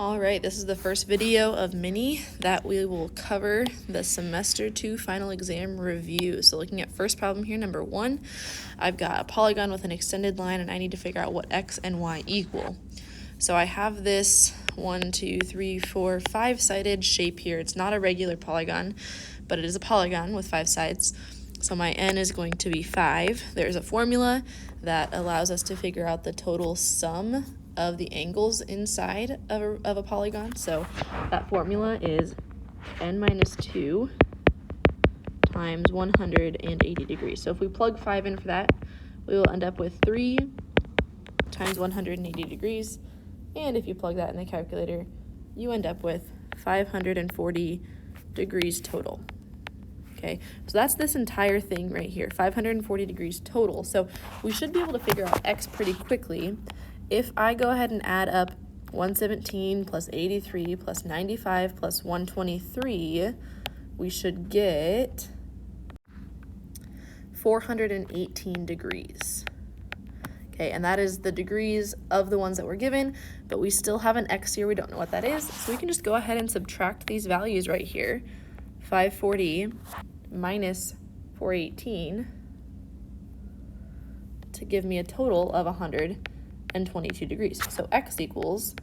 All right, this is the first video of many that we will cover the semester 2 final exam review. So looking at first problem here, number 1, I've got a polygon with an extended line and I need to figure out what x and y equal. So I have this 1, 2, 3, 4, 5-sided shape here. It's not a regular polygon, but it is a polygon with 5 sides. So my n is going to be 5. There's a formula that allows us to figure out the total sum of the angles inside of a polygon. So that formula is n minus 2 times 180 degrees. So if we plug 5 in for that, we will end up with 3 times 180 degrees. And if you plug that in the calculator, you end up with 540 degrees total. Okay, so that's this entire thing right here, 540 degrees total. So we should be able to figure out x pretty quickly. If I go ahead and add up 117 plus 83 plus 95 plus 123, we should get 418 degrees. Okay, and that is the degrees of the ones that were given, but we still have an x here. We don't know what that is, so we can just go ahead and subtract these values right here. 540 minus 418 to give me a total of 122 degrees. So x equals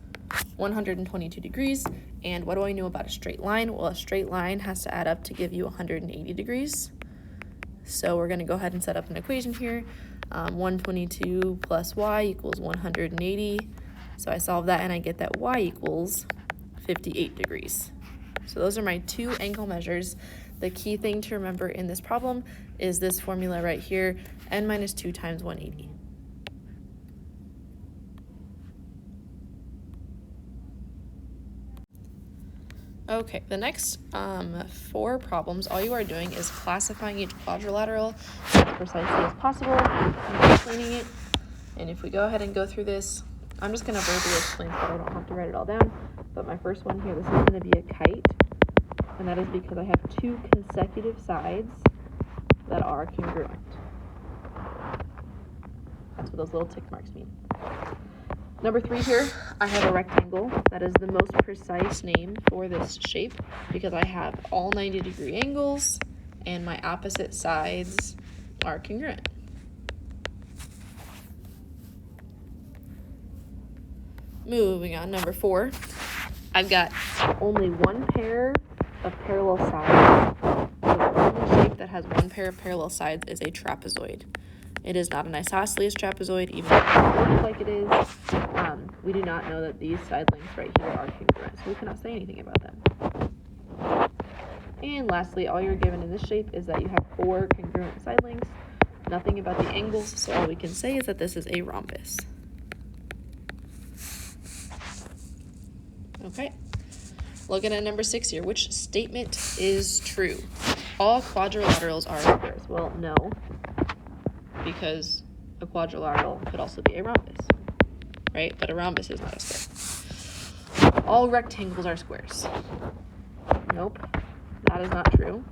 122 degrees. And what do I know about a straight line? Well, a straight line has to add up to give you 180 degrees. So we're going to go ahead and set up an equation here. 122 plus y equals 180. So I solve that and I get that y equals 58 degrees. So those are my two angle measures. The key thing to remember in this problem is this formula right here, n minus 2 times 180. Okay, the next 4 problems, all you are doing is classifying each quadrilateral as precisely as possible and explaining it. And if we go ahead and go through this, I'm just going to verbally explain so I don't have to write it all down. But my first one here, this is going to be a kite. And that is because I have 2 consecutive sides that are congruent. That's what those little tick marks mean. Number 3 here, I have a rectangle. That is the most precise name for this shape because I have all 90-degree angles and my opposite sides are congruent. Moving on, number 4, I've got only one pair of parallel sides. So the only shape that has one pair of parallel sides is a trapezoid. It is not an isosceles trapezoid, even though it looks like it is. We do not know that these side lengths right here are congruent, so we cannot say anything about them. And lastly, all you're given in this shape is that you have 4 congruent side lengths, nothing about the angles, so all we can say is that this is a rhombus. Okay. Looking at number 6 here, which statement is true? All quadrilaterals are squares. Well, no, because a quadrilateral could also be a rhombus, right? But a rhombus is not a square. All rectangles are squares. Nope, that is not true,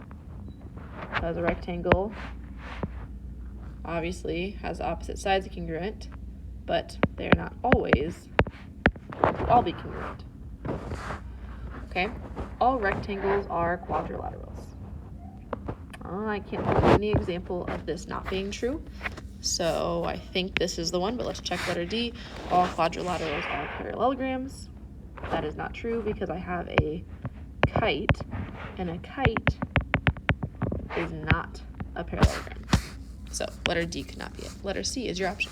because a rectangle obviously has opposite sides congruent, but they are not always going to all be congruent. Okay, all rectangles are quadrilaterals. I can't think of any example of this not being true, so I think this is the one, but let's check letter D. All quadrilaterals are parallelograms. That is not true because I have a kite, and a kite is not a parallelogram. So letter D could not be it. Letter C is your option.